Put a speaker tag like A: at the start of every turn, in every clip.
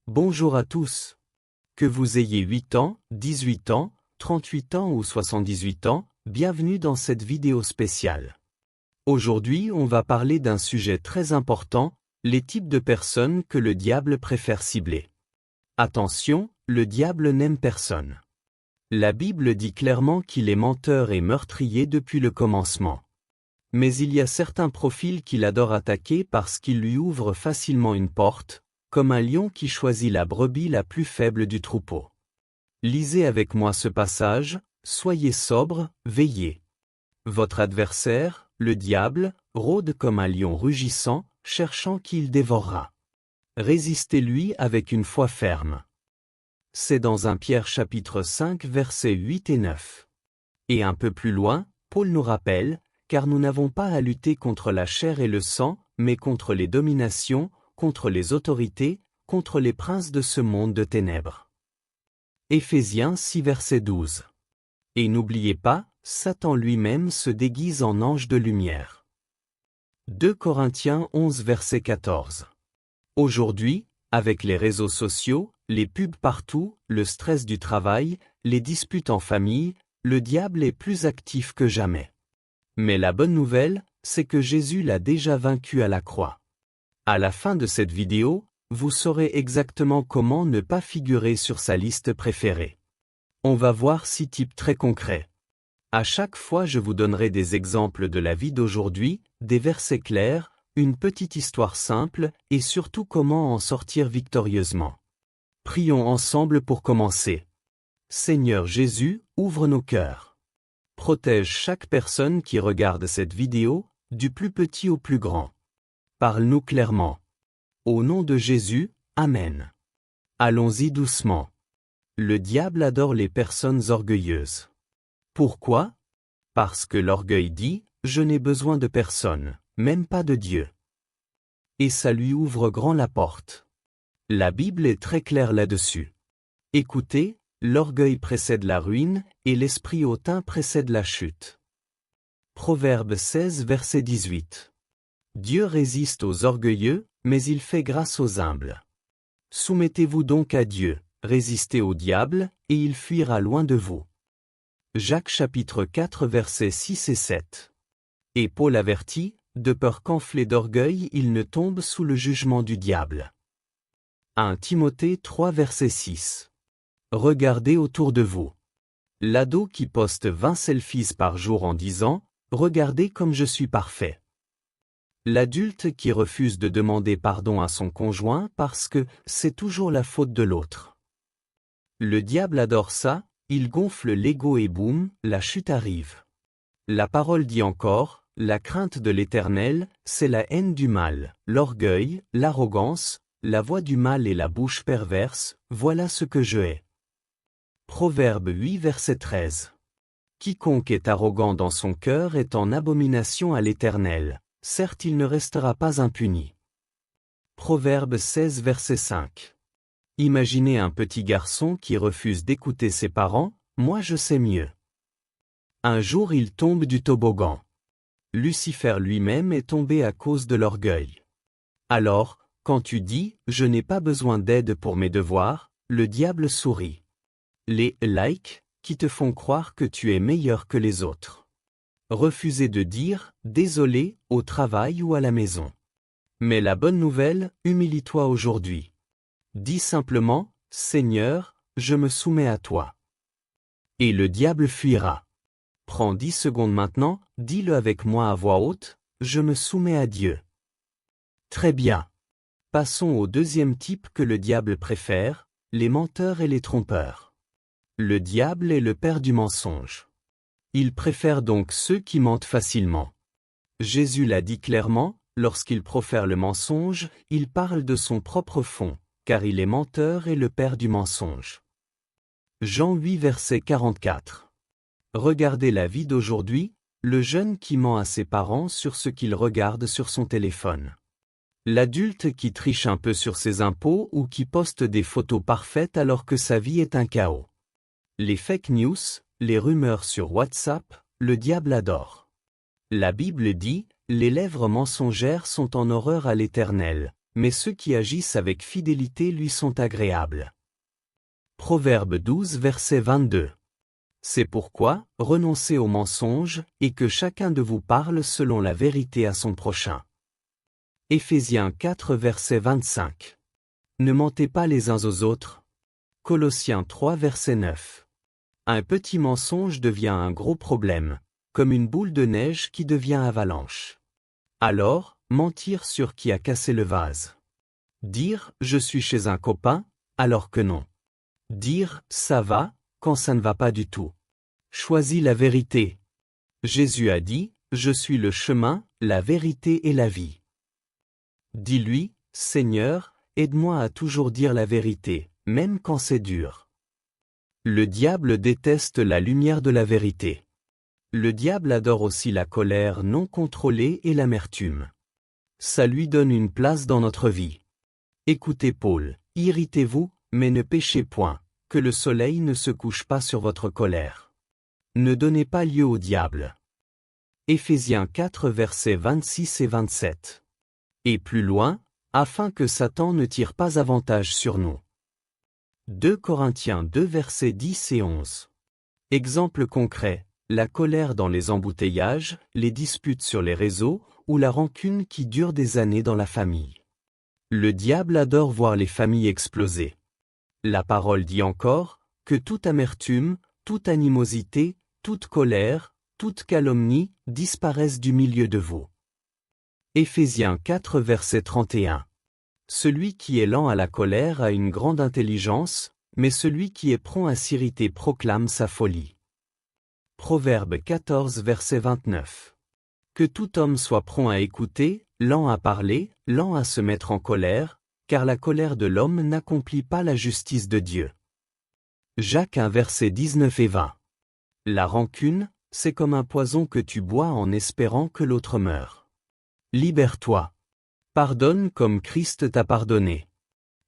A: Bonjour à tous. Que vous ayez 8 ans, 18 ans, 38 ans ou 78 ans, bienvenue dans cette vidéo spéciale. Aujourd'hui, on va parler d'un sujet très important, les types de personnes que le diable préfère cibler. Attention, le diable n'aime personne. La Bible dit clairement qu'il est menteur et meurtrier depuis le commencement. Mais il y a certains profils qu'il adore attaquer parce qu'ils lui ouvrent facilement une porte, comme un lion qui choisit la brebis la plus faible du troupeau. Lisez avec moi ce passage, soyez sobres, veillez. Votre adversaire, le diable, rôde comme un lion rugissant, cherchant qui il dévorera. Résistez-lui avec une foi ferme. C'est dans 1 Pierre chapitre 5 versets 8 et 9. Et un peu plus loin, Paul nous rappelle, car nous n'avons pas à lutter contre la chair et le sang, mais contre les dominations, contre les autorités, contre les princes de ce monde de ténèbres. Éphésiens 6 verset 12. Et n'oubliez pas, Satan lui-même se déguise en ange de lumière. 2 Corinthiens 11 verset 14. Aujourd'hui, avec les réseaux sociaux, les pubs partout, le stress du travail, les disputes en famille, le diable est plus actif que jamais. Mais la bonne nouvelle, c'est que Jésus l'a déjà vaincu à la croix. À la fin de cette vidéo, vous saurez exactement comment ne pas figurer sur sa liste préférée. On va voir 6 types très concrets. À chaque fois je vous donnerai des exemples de la vie d'aujourd'hui, des versets clairs, une petite histoire simple, et surtout comment en sortir victorieusement. Prions ensemble pour commencer. Seigneur Jésus, ouvre nos cœurs. Protège chaque personne qui regarde cette vidéo, du plus petit au plus grand. Parle-nous clairement. Au nom de Jésus, Amen. Allons-y doucement. Le diable adore les personnes orgueilleuses. Pourquoi? Parce que l'orgueil dit, je n'ai besoin de personne, même pas de Dieu. Et ça lui ouvre grand la porte. La Bible est très claire là-dessus. Écoutez, l'orgueil précède la ruine, et l'esprit hautain précède la chute. Proverbe 16 verset 18. Dieu résiste aux orgueilleux, mais il fait grâce aux humbles. Soumettez-vous donc à Dieu, résistez au diable, et il fuira loin de vous. Jacques chapitre 4 versets 6 et 7. Et Paul avertit, de peur qu'enflé d'orgueil il ne tombe sous le jugement du diable. 1 Timothée 3 verset 6. Regardez autour de vous. L'ado qui poste 20 selfies par jour en disant « Regardez comme je suis parfait ». L'adulte qui refuse de demander pardon à son conjoint parce que c'est toujours la faute de l'autre. Le diable adore ça, il gonfle l'ego et boum, la chute arrive. La parole dit encore, la crainte de l'Éternel, c'est la haine du mal, l'orgueil, l'arrogance, la voix du mal et la bouche perverse, voilà ce que je hais. Proverbe 8 verset 13. Quiconque est arrogant dans son cœur est en abomination à l'Éternel. Certes il ne restera pas impuni. Proverbe 16 verset 5. Imaginez un petit garçon qui refuse d'écouter ses parents, moi je sais mieux. Un jour il tombe du toboggan. Lucifer lui-même est tombé à cause de l'orgueil. Alors, quand tu dis « je n'ai pas besoin d'aide pour mes devoirs », le diable sourit. Les « likes » qui te font croire que tu es meilleur que les autres. Refusez de dire « désolé » au travail ou à la maison. Mais la bonne nouvelle, humilie-toi aujourd'hui. Dis simplement « Seigneur, je me soumets à toi ». Et le diable fuira. Prends 10 secondes maintenant, dis-le avec moi à voix haute « Je me soumets à Dieu ». Très bien. Passons au deuxième type que le diable préfère, les menteurs et les trompeurs. Le diable est le père du mensonge. Il préfère donc ceux qui mentent facilement. Jésus l'a dit clairement, lorsqu'il profère le mensonge, il parle de son propre fond, car il est menteur et le père du mensonge. Jean 8 verset 44. Regardez la vie d'aujourd'hui, le jeune qui ment à ses parents sur ce qu'il regarde sur son téléphone. L'adulte qui triche un peu sur ses impôts ou qui poste des photos parfaites alors que sa vie est un chaos. Les fake news, les rumeurs sur WhatsApp, le diable adore. La Bible dit, les lèvres mensongères sont en horreur à l'Éternel, mais ceux qui agissent avec fidélité lui sont agréables. Proverbe 12 verset 22. C'est pourquoi, renoncez au mensonge, et que chacun de vous parle selon la vérité à son prochain. Éphésiens 4 verset 25. Ne mentez pas les uns aux autres. Colossiens 3 verset 9. Un petit mensonge devient un gros problème, comme une boule de neige qui devient avalanche. Alors, mentir sur qui a cassé le vase. Dire « je suis chez un copain » alors que non. Dire « ça va » quand ça ne va pas du tout. Choisis la vérité. Jésus a dit « je suis le chemin, la vérité et la vie ». Dis-lui « Seigneur, aide-moi à toujours dire la vérité, même quand c'est dur ». Le diable déteste la lumière de la vérité. Le diable adore aussi la colère non contrôlée et l'amertume. Ça lui donne une place dans notre vie. Écoutez Paul, irritez-vous, mais ne péchez point, que le soleil ne se couche pas sur votre colère. Ne donnez pas lieu au diable. Éphésiens 4 versets 26 et 27. Et plus loin, afin que Satan ne tire pas avantage sur nous. 2 Corinthiens 2 versets 10 et 11. Exemple concret, la colère dans les embouteillages, les disputes sur les réseaux, ou la rancune qui dure des années dans la famille. Le diable adore voir les familles exploser. La parole dit encore, que toute amertume, toute animosité, toute colère, toute calomnie, disparaissent du milieu de vous. Éphésiens 4 verset 31. Celui qui est lent à la colère a une grande intelligence, mais celui qui est prompt à s'irriter proclame sa folie. Proverbe 14 verset 29. Que tout homme soit prompt à écouter, lent à parler, lent à se mettre en colère, car la colère de l'homme n'accomplit pas la justice de Dieu. Jacques 1 verset 19 et 20. La rancune, c'est comme un poison que tu bois en espérant que l'autre meure. Libère-toi. Pardonne comme Christ t'a pardonné.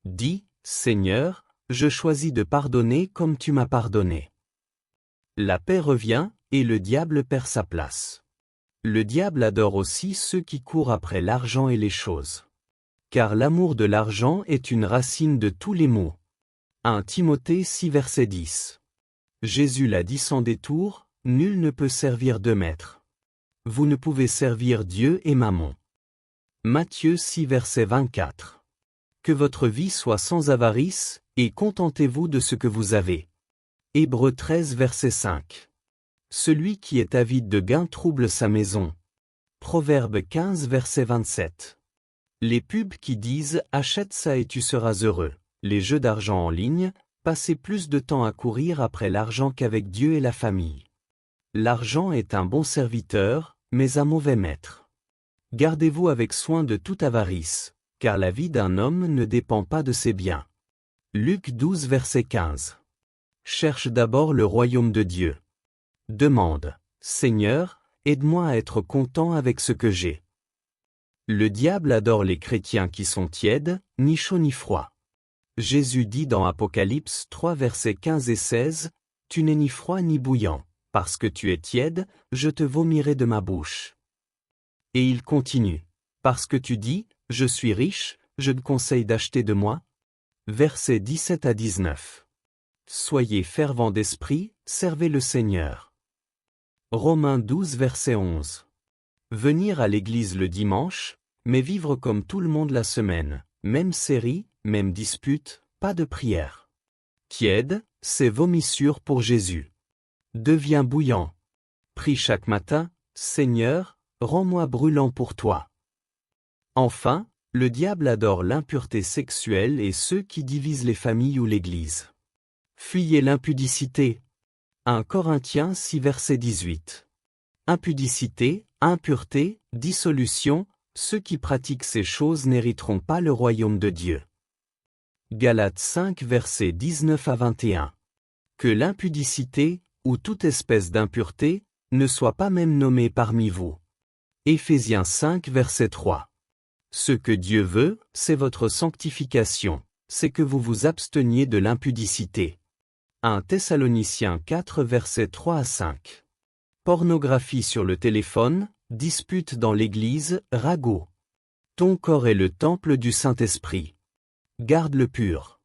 A: Dis, Seigneur, je choisis de pardonner comme tu m'as pardonné. La paix revient, et le diable perd sa place. Le diable adore aussi ceux qui courent après l'argent et les choses. Car l'amour de l'argent est une racine de tous les maux. 1 Timothée 6 verset 10. Jésus l'a dit sans détour, nul ne peut servir deux maîtres. Vous ne pouvez servir Dieu et Mammon. Matthieu 6 verset 24. Que votre vie soit sans avarice, et contentez-vous de ce que vous avez. Hébreux 13 verset 5. Celui qui est avide de gain trouble sa maison. Proverbe 15 verset 27. Les pubs qui disent « achète ça et tu seras heureux », les jeux d'argent en ligne, passez plus de temps à courir après l'argent qu'avec Dieu et la famille. L'argent est un bon serviteur, mais un mauvais maître. Gardez-vous avec soin de toute avarice, car la vie d'un homme ne dépend pas de ses biens. Luc 12 verset 15. Cherche d'abord le royaume de Dieu. Demande, Seigneur, aide-moi à être content avec ce que j'ai. Le diable adore les chrétiens qui sont tièdes, ni chauds ni froids. Jésus dit dans Apocalypse 3 versets 15 et 16, « Tu n'es ni froid ni bouillant, parce que tu es tiède, je te vomirai de ma bouche. » Et il continue, « Parce que tu dis, je suis riche, je te conseille d'acheter de moi. » Versets 17 à 19. Soyez fervents d'esprit, servez le Seigneur. Romains 12 verset 11. Venir à l'église le dimanche, mais vivre comme tout le monde la semaine, même série, même dispute, pas de prière. Tiède, c'est vomissure pour Jésus. Deviens bouillant. Prie chaque matin, Seigneur, rends-moi brûlant pour toi. Enfin, le diable adore l'impureté sexuelle et ceux qui divisent les familles ou l'Église. Fuyez l'impudicité. 1 Corinthiens 6 verset 18. Impudicité, impureté, dissolution, ceux qui pratiquent ces choses n'hériteront pas le royaume de Dieu. Galates 5 versets 19 à 21. Que l'impudicité, ou toute espèce d'impureté, ne soit pas même nommée parmi vous. Éphésiens 5 verset 3. Ce que Dieu veut, c'est votre sanctification, c'est que vous vous absteniez de l'impudicité. 1 Thessaloniciens 4 versets 3 à 5. Pornographie sur le téléphone, dispute dans l'église, ragot. Ton corps est le temple du Saint-Esprit. Garde-le pur.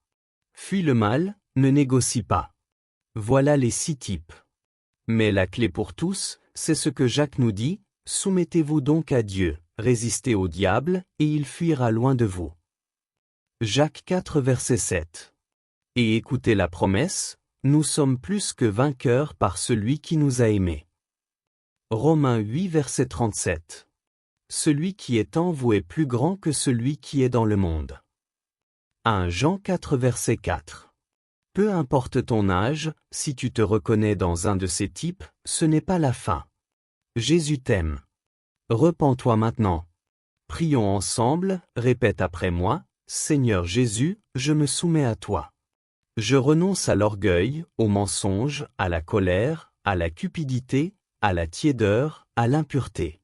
A: Fuis le mal, ne négocie pas. Voilà les 6 types. Mais la clé pour tous, c'est ce que Jacques nous dit, soumettez-vous donc à Dieu, résistez au diable, et il fuira loin de vous. Jacques 4 verset 7. Et écoutez la promesse, nous sommes plus que vainqueurs par celui qui nous a aimés. Romains 8 verset 37. Celui qui est en vous est plus grand que celui qui est dans le monde. 1 Jean 4 verset 4. Peu importe ton âge, si tu te reconnais dans un de ces types, ce n'est pas la fin. Jésus t'aime. Repens-toi maintenant. Prions ensemble, répète après moi, Seigneur Jésus, je me soumets à toi. Je renonce à l'orgueil, au mensonge, à la colère, à la cupidité, à la tiédeur, à l'impureté.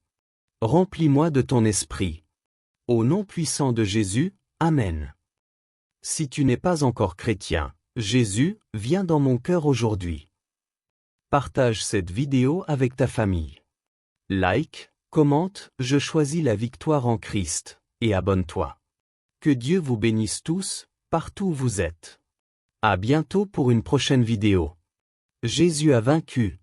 A: Remplis-moi de ton esprit. Au nom puissant de Jésus, Amen. Si tu n'es pas encore chrétien, Jésus, viens dans mon cœur aujourd'hui. Partage cette vidéo avec ta famille. Like, commente, je choisis la victoire en Christ, et abonne-toi. Que Dieu vous bénisse tous, partout où vous êtes. À bientôt pour une prochaine vidéo. Jésus a vaincu.